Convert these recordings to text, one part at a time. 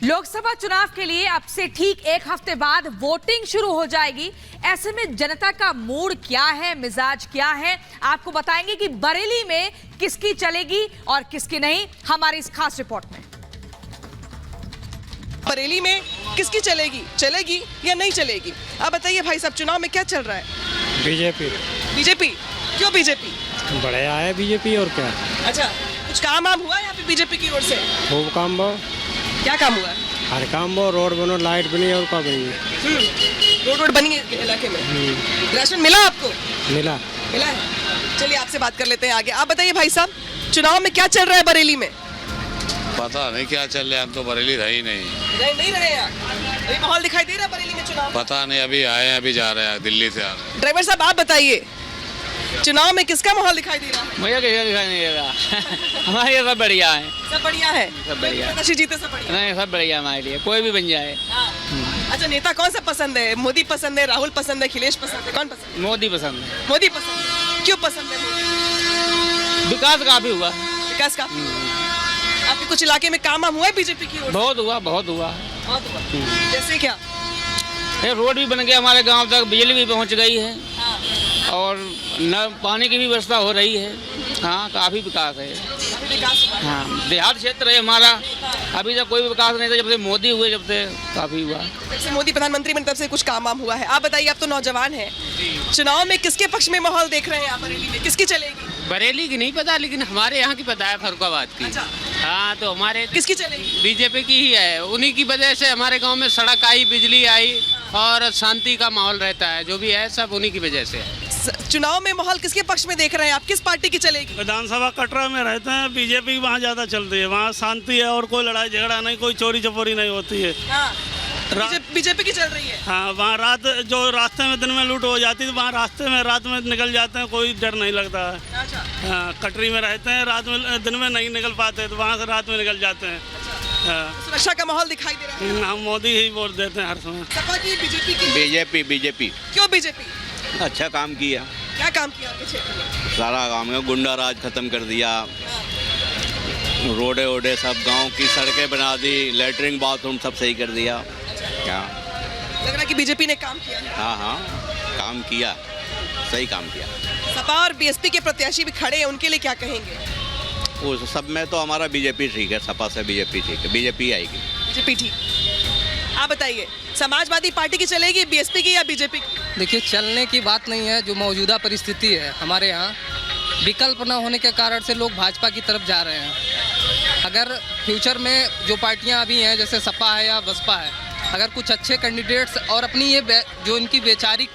लोकसभा चुनाव के लिए अब से ठीक एक हफ्ते बाद वोटिंग शुरू हो जाएगी। ऐसे में जनता का मूड क्या है, मिजाज क्या है, आपको बताएंगे कि बरेली में किसकी चलेगी और किसकी नहीं, हमारी इस खास रिपोर्ट में। बरेली में किसकी चलेगी या नहीं चलेगी? आप बताइए भाई साहब, चुनाव में क्या चल रहा है? बीजेपी। क्यों बीजेपी? बढ़िया है बीजेपी, और क्या। अच्छा, कुछ काम हुआ यहाँ पे बीजेपी की ओर से? खूब काम बो। क्या काम हुआ? हर काम बो, रोड बनो, लाइट बनी और क्या बनी। रोड बनी है इलाके में। राशन मिला आपको? मिला है। चलिए आपसे बात कर लेते हैं आगे। आप बताइए भाई साहब, चुनाव में क्या चल रहा है बरेली में? पता नहीं क्या चल रहा है, हम तो बरेली रहे ही नहीं रहे यार। अभी माहौल दिखाई दे रहा है बरेली में चुनाव? पता नहीं, अभी आए हैं, अभी जा रहे हैं, दिल्ली से आ रहे हैं। ड्राइवर साहब आप बताइए, चुनाव में किसका माहौल दिखाई दे रहा है? मुझे किसी दिखाई नहीं दे रहा। हमारे सब बढ़िया है। सब बढ़िया है। सब बढ़िया। प्रत्याशी जीते सब बढ़िया। नहीं, सब बढ़िया हमारे लिए, कोई भी बन जाए। अच्छा, नेता कौन सा पसंद है? मोदी पसंद है, राहुल पसंद है, अखिलेश पसंद है, कौन पसंद है? मोदी पसंद है। मोदी पसंद है। क्यों पसंद है मोदी? विकास काफी हुआ। विकास का? आपके कुछ इलाके में काम हुआ है बीजेपी की ओर से? बहुत हुआ। बहुत हुआ। जैसे क्या? ये रोड भी बन गया, हमारे गांव तक बिजली भी पहुंच गई है, और न पानी की भी व्यवस्था हो रही है। हाँ, काफी विकास है। हाँ, देहात क्षेत्र है हमारा, अभी तक कोई विकास नहीं था, जब से मोदी हुए जब से काफी हुआ। जब से मोदी प्रधानमंत्री बने तब से कुछ काम हुआ है। आप बताइए, आप तो नौजवान हैं, चुनाव में किसके पक्ष में माहौल देख रहे हैं आप बरेली में? किसकी चलेगी? बरेली की नहीं पता, लेकिन हमारे यहाँ की पता है, फरुखाबाद की। अच्छा। हाँ, तो हमारे किसकी चलेगी? बीजेपी की ही है। उन्हीं की वजह से हमारे गांव में सड़क आई, बिजली आई, और शांति का माहौल रहता है। जो भी है सब उन्हीं की वजह से है। चुनाव में माहौल किसके पक्ष में देख रहे हैं आप? किस पार्टी की चलेगी? विधानसभा कटरा में रहते हैं, बीजेपी वहाँ ज्यादा चलती है। वहाँ शांति है और कोई लड़ाई झगड़ा नहीं, कोई चोरी चपोरी नहीं होती है। बीजेपी की चल रही है। हाँ, वहाँ रात जो रास्ते में दिन में लूट हो जाती है, वहाँ रास्ते में रात में निकल जाते हैं, कोई डर नहीं लगता है। अच्छा। हाँ, कटरी में रहते हैं, रात में दिन में नहीं निकल पाते, तो वहाँ से रात में निकल जाते हैं। हाँ, सुरक्षा का माहौल दिखाई दे रहा है। हम मोदी ही वोट देते हैं हर समय। सपा की, बीजेपी की? बीजेपी। क्यों बीजेपी? अच्छा काम किया। क्या काम किया आपके क्षेत्र में? सारा काम है, गुंडा राज खत्म कर दिया, रोडे वोडे सब गांव की सड़कें बना दी, लेटरिन बाथरूम सब सही कर दिया। क्या लग रहा है कि बीजेपी ने काम किया है? हाँ, काम किया, सही काम किया। सपा और बीएसपी के प्रत्याशी भी खड़े हैं, उनके लिए क्या कहेंगे? वो सब में तो हमारा बीजेपी ठीक है, सपा से बीजेपी ठीक है, बीजेपी आएगी। बीजेपी ठीक। आप बताइए, समाजवादी पार्टी की चलेगी, बीएसपी की या बीजेपी की? देखिए, चलने की बात नहीं है। जो मौजूदा परिस्थिति है हमारे यहाँ, विकल्प न होने के कारण से लोग भाजपा की तरफ जा रहे हैं। अगर फ्यूचर में जो पार्टियाँ अभी हैं, जैसे सपा है या बसपा है, अगर कुछ अच्छे कैंडिडेट्स और अपनी ये जो इनकी वैचारिक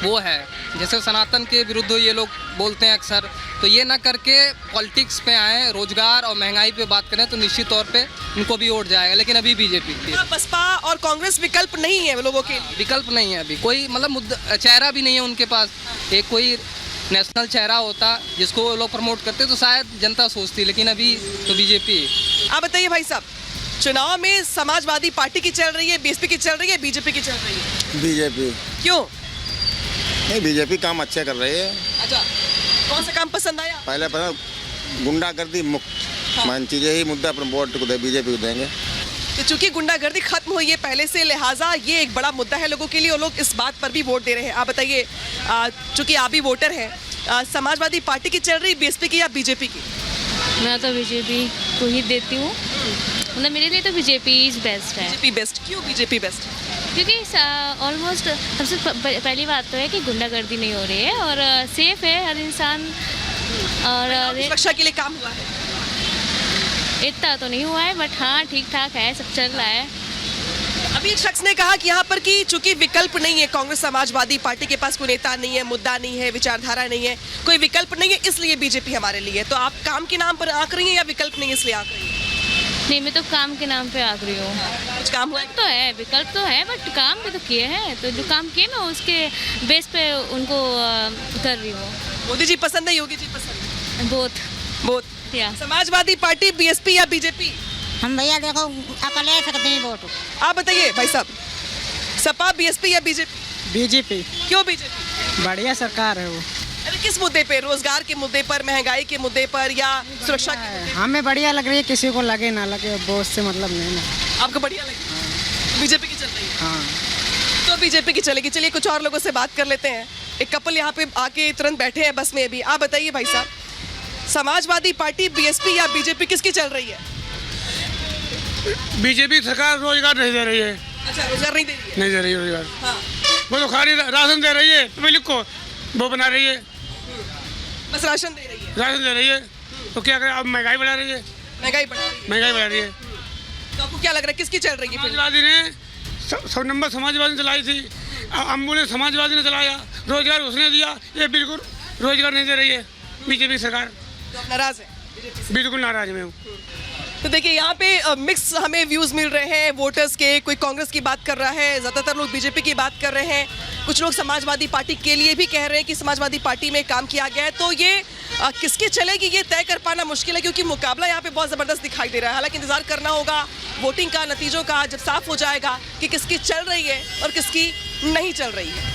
वो है, जैसे सनातन के विरुद्ध ये लोग बोलते हैं अक्सर, तो ये ना करके पॉलिटिक्स पे आए, रोजगार और महंगाई पे बात करें, तो निश्चित तौर पे इनको भी वोट जाएगा। लेकिन अभी बीजेपी बसपा और कांग्रेस विकल्प नहीं है लोगों के लिए? विकल्प नहीं है अभी, कोई मतलब मुद्दा चेहरा भी नहीं है उनके पास। एक कोई नेशनल चेहरा होता जिसको वो लोग प्रमोट करते तो शायद जनता सोचती, लेकिन अभी तो बीजेपी। आप बताइए भाई साहब, चुनाव में समाजवादी पार्टी की चल रही है, बीएसपी की चल रही है, बीजेपी की चल रही है? बीजेपी। क्यों? नहीं, बीजेपी काम अच्छे कर रही है। अच्छा, कौन सा काम पसंद आया? पहले गुंडागर्दी मुक्त मान चीजें ही मुद्दा पर वोट को दे, बीजेपी को देंगे। तो चूंकि गुंडागर्दी खत्म हुई है पहले से, लिहाजा ये एक बड़ा मुद्दा है लोगों के लिए और लोग इस बात पर भी वोट दे रहे हैं। आप बताइए, चूंकि आप भी वोटर हैं, समाजवादी पार्टी की चल रही, बीएसपी की या बीजेपी की? मैं तो बीजेपी को ही देती हूँ, मतलब मेरे लिए तो बीजेपी इज बेस्ट है। BJP best? क्यों बीजेपी बेस्ट? क्योंकि ऑलमोस्ट सबसे पहली बात तो है कि गुंडागर्दी नहीं हो रही है और सेफ है हर इंसान, और सुरक्षा के लिए काम हुआ है? इतना तो नहीं हुआ है, बट हाँ ठीक ठाक है, सब चल रहा है। अभी एक शख्स ने कहा कि यहाँ पर कि चूंकि विकल्प नहीं है, कांग्रेस समाजवादी पार्टी के पास कोई नेता नहीं है, मुद्दा नहीं है, विचारधारा नहीं है, कोई विकल्प नहीं है, इसलिए बीजेपी हमारे लिए। तो आप काम के नाम पर आंक रही हैं या विकल्प नहीं इसलिए आंक रही हैं? नहीं, मैं तो काम के नाम पे आग रही हूँ। कुछ काम हुआ तो है, विकल्प तो है, बट काम भी तो किए हैं, तो जो काम किए मैं उसके बेस पे उनको कर रही हूँ। मोदी जी पसंद है, योगी जी पसंद है? बोथ। समाजवादी पार्टी, बीएसपी या बीजेपी? हम भैया देखो अकेले सकते हैं वोट। आप बताइए भाई साहब, सपा, बीएसपी या बीजेपी? बीजेपी। क्यों बीजेपी? बढ़िया सरकार है वो। अरे किस मुद्दे पे? रोजगार के मुद्दे पर, महंगाई के मुद्दे पर, या सुरक्षा के मुद्दे पर? हमें बढ़िया लग रही है, किसी को लगे ना लगे वो उससे मतलब नहीं ना। आपको बढ़िया लगी? बीजेपी की चल रही है। हाँ। तो बीजेपी की चलेगी। चलिए कुछ और लोगों से बात कर लेते हैं। एक कपल यहाँ पे आके तुरंत बैठे हैं बस में अभी। आप बताइए भाई साहब, समाजवादी पार्टी, बीएसपी या बीजेपी किसकी चल रही है? बीजेपी सरकार रोजगार नहीं दे रही है। अच्छा, रोजगार नहीं दे रही है। नहीं दे रही है रोजगार। हाँ, वो तो खाली राशन दे रही है, पब्लिक को वो बना रही है, बस राशन दे रही है। राशन दे रही है। तो क्या करें, अब महंगाई बढ़ा रही है, महंगाई बढ़ रही है। महंगाई बढ़ा रही है। तो आपको क्या लग रहा है किसकी चल रही है फिर? समाजवादी ने सब नंबर समाजवादी ने चलाई थी, एम्बुलेंस समाजवादी ने चलाया, रोजगार उसने दिया। ये बिल्कुल रोजगार नहीं दे रही है बीजेपी सरकार। तो आप नाराज है? बिल्कुल नाराज मैं हूँ। तो देखिए यहाँ पे मिक्स हमें व्यूज मिल रहे हैं वोटर्स के। कोई कांग्रेस की बात कर रहा है, ज़्यादातर लोग बीजेपी की बात कर रहे हैं। कुछ लोग समाजवादी पार्टी के लिए भी कह रहे हैं कि समाजवादी पार्टी में काम किया गया है। तो ये किसकी चलेगी ये तय कर पाना मुश्किल है, क्योंकि मुकाबला यहाँ पे बहुत ज़बरदस्त दिखाई दे रहा है। हालांकि इंतजार करना होगा वोटिंग का, नतीजों का, जब साफ हो जाएगा कि किसकी चल रही है और किसकी नहीं चल रही है।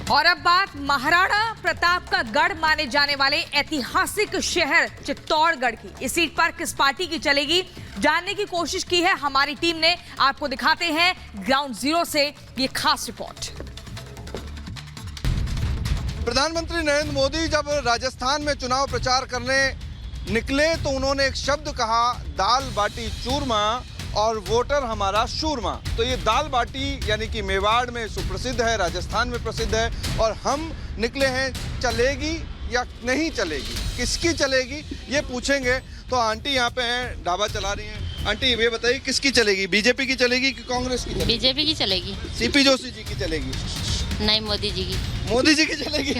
और अब बात महाराणा प्रताप का गढ़ माने जाने वाले ऐतिहासिक शहर चित्तौड़गढ़ की। इस सीट पर किस पार्टी की चलेगी जानने की कोशिश की है हमारी टीम ने। आपको दिखाते हैं ग्राउंड जीरो से ये खास रिपोर्ट। प्रधानमंत्री नरेंद्र मोदी जब राजस्थान में चुनाव प्रचार करने निकले तो उन्होंने एक शब्द कहा, दाल बाटी चूरमा और वोटर हमारा शूरमा। तो ये दाल बाटी यानी कि मेवाड़ में सुप्रसिद्ध है, राजस्थान में प्रसिद्ध है। और हम निकले हैं चलेगी या नहीं चलेगी, किसकी चलेगी ये पूछेंगे। तो आंटी यहाँ पे हैं, ढाबा चला रही हैं। आंटी ये बताइए किसकी चलेगी, बीजेपी की चलेगी कि कांग्रेस की चलेगी? बीजेपी की चलेगी। सीपी जोशी जी की चलेगी? नहीं, मोदी जी की। मोदी जी की चलेगी?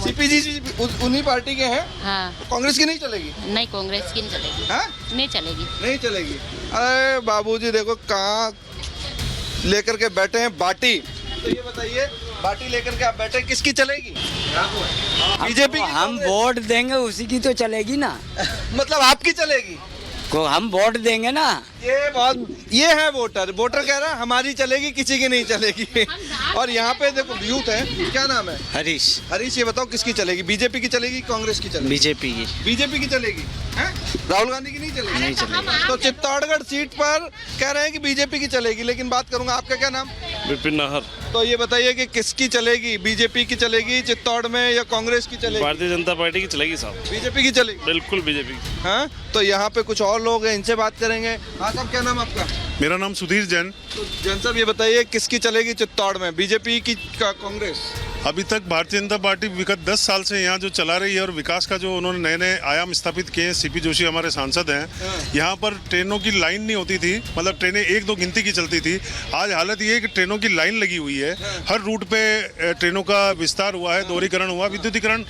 सीपी जी उन्हीं पार्टी के हैं। हाँ। कांग्रेस की नहीं चलेगी? नहीं, कांग्रेस की नहीं चलेगी। हाँ? नहीं चलेगी। नहीं चलेगी। अरे बाबूजी देखो कहाँ लेकर के बैठे हैं बाटी। तो ये बताइए बाटी लेकर के आप बैठे, किसकी चलेगी? बीजेपी की? हम वोट देंगे उसी की तो चलेगी ना। मतलब आपकी चलेगी? को हम वोट देंगे ना। ये है वोटर कह रहा है हमारी चलेगी, किसी की नहीं चलेगी। और यहाँ पे देखो यूथ है, क्या नाम है? हरीश ये बताओ किसकी चलेगी, बीजेपी की चलेगी कांग्रेस की चलेगी? बीजेपी की। बीजेपी की चलेगी है? राहुल गांधी की नहीं चलेगी? नहीं चलेगी। तो चित्तौड़गढ़ सीट पर कह रहे हैं कि बीजेपी की चलेगी, लेकिन बात करूंगा, आपका क्या नाम? विपिन नाहर। तो ये बताइए कि किसकी चलेगी, बीजेपी की चलेगी चित्तौड़ में या कांग्रेस की चलेगी? भारतीय जनता पार्टी की चलेगी साहब। बीजेपी की चलेगी? बिल्कुल बीजेपी की। हाँ, तो यहाँ पे कुछ और लोग हैं, इनसे बात करेंगे। हाँ साहब, क्या नाम आपका? मेरा नाम सुधीर जैन। तो जैन साहब ये बताइए किसकी चलेगी चित्तौड़ में, बीजेपी की का कांग्रेस? अभी तक भारतीय जनता पार्टी विगत 10 साल से यहाँ जो चला रही है और विकास का जो उन्होंने नए नए आयाम स्थापित किए हैं। सीपी जोशी हमारे सांसद हैं। यहाँ पर ट्रेनों की लाइन नहीं होती थी, मतलब ट्रेनें 1-2 गिनती की चलती थी। आज हालत ये है कि ट्रेनों की लाइन लगी हुई है। हर रूट पे ट्रेनों का विस्तार हुआ है, दोहरीकरण हुआ, विद्युतीकरण।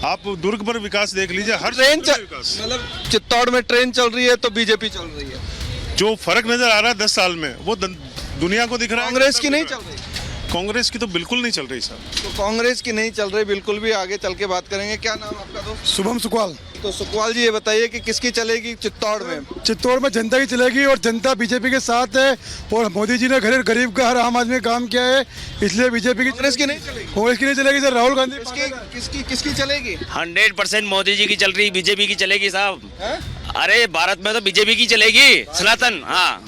आप दुर्ग पर विकास देख लीजिए, हर ट्रेन मतलब चित्तौड़ में ट्रेन चल रही है तो बीजेपी चल रही है। जो फर्क नजर आ रहा है 10 साल में वो दुनिया को दिख रहा है। कांग्रेस की नहीं चल रही? कांग्रेस की तो बिल्कुल नहीं चल रही सर। तो कांग्रेस की नहीं चल रही बिल्कुल भी, आगे चल के बात करेंगे। क्या नाम आपका दोस्त? शुभम सुकवाल। तो सुकवाल जी ये बताइए कि किसकी चलेगी चित्तौड़ में? चित्तौड़ में जनता की चलेगी और जनता बीजेपी के साथ है। और मोदी जी ने गरीब का हर आम आदमी काम किया है, इसलिए बीजेपी की। कांग्रेस की नहीं चलेगी? कांग्रेस की नहीं चलेगी सर। राहुल गांधी किसकी चलेगी? 100% मोदी जी की चल रही, बीजेपी की चलेगी साहब। अरे भारत में तो बीजेपी की चलेगी, सनातन। हाँ,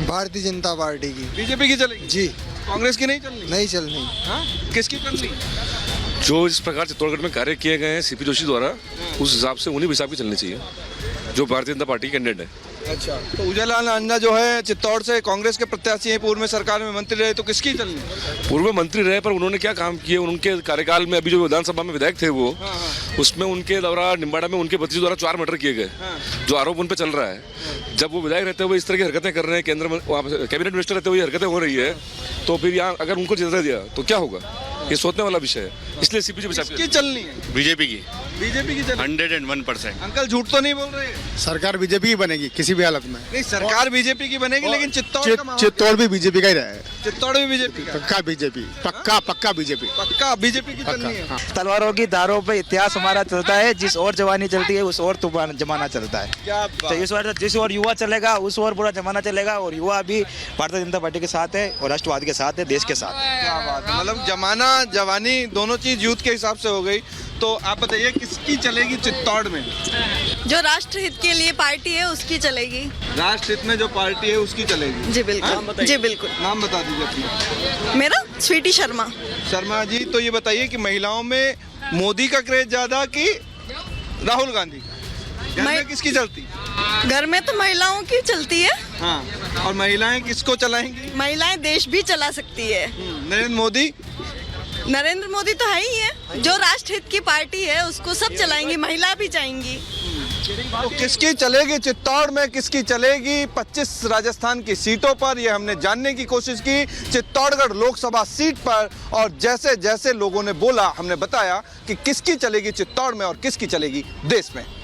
भारतीय जनता पार्टी की। बीजेपी की चलेगी जी, कांग्रेस की नहीं चल रही? नहीं चल रही। हाँ? किसकी चल रही? जो इस प्रकार चित्तौड़गढ़ में कार्य किए गए हैं सीपी जोशी द्वारा, उस हिसाब से उन्हीं हिसाब की चलनी चाहिए जो भारतीय जनता पार्टी के कैंडिडेट है। अच्छा, तो उदयलाल अन्ना जो है चित्तौड़ से कांग्रेस के प्रत्याशी हैं, पूर्व में सरकार में मंत्री रहे, तो किसकी चलनी? पूर्व में मंत्री रहे पर उन्होंने क्या काम किए उनके कार्यकाल में? अभी जो विधानसभा में विधायक थे वो, उसमें उनके द्वारा निम्बाड़ा में उनके भतीजे द्वारा 4 मर्डर किए गए, जो आरोप उन पर चल रहा है। जब वो विधायक रहते हुए इस तरह की हरकतें कर रहे हैं, केंद्र में कैबिनेट मिनिस्टर रहते हुए हरकतें हो रही है, तो फिर यहाँ अगर उनको जिता दिया तो क्या होगा, ये सोचने वाला विषय है। इसलिए सीपी जो किसकी चलनी है? बीजेपी की। बीजेपी की चलेगी 101%। अंकल झूठ तो नहीं बोल रहे? सरकार बीजेपी की बनेगी किसी भी हालत में। नहीं, सरकार बीजेपी की बनेगी, लेकिन चित्तौड़ का माहौल- चित्तौड़ भी बीजेपी का ही रहा है। चित्तौड़ भी बीजेपी का? पक्का बीजेपी, पक्का बीजेपी, पक्का बीजेपी की चलनी है। तलवारों की धारों पे इतिहास हमारा चलता है, जिस और जवानी चलती है उस और जमाना चलता है। क्या तो इस बार जिस और युवा चलेगा उस और बुरा जमाना चलेगा, और युवा भी भारतीय जनता पार्टी के साथ है और राष्ट्रवाद के साथ है, देश के साथ है। क्या बात है, मतलब जमाना जवानी दोनों चीज यूथ के हिसाब से हो गई। तो आप बताइए किसकी चलेगी चित्तौड़ में? जो राष्ट्रहित के लिए पार्टी है उसकी चलेगी। राष्ट्रहित में जो पार्टी है उसकी चलेगी? जी बिल्कुल, जी बिल्कुल। नाम बता दीजिए अपना। मेरा स्वीटी शर्मा। शर्मा जी, तो ये बताइए कि महिलाओं में मोदी का क्रेज ज्यादा कि राहुल गांधी का? घर में किसकी चलती? घर में तो महिलाओं की चलती है। हाँ, और महिलाएं किसको चलाएंगी? महिलाएं देश भी चला सकती है। नरेंद्र मोदी? नरेंद्र मोदी तो है ही है, जो राष्ट्रहित की पार्टी है उसको सब चलाएंगी, महिला भी जाएंगी। तो किसकी चलेगी चित्तौड़ में, किसकी चलेगी 25 राजस्थान की सीटों पर, ये हमने जानने की कोशिश की चित्तौड़गढ़ लोकसभा सीट पर। और जैसे जैसे लोगों ने बोला हमने बताया कि किसकी चलेगी चित्तौड़ में और किसकी चलेगी देश में।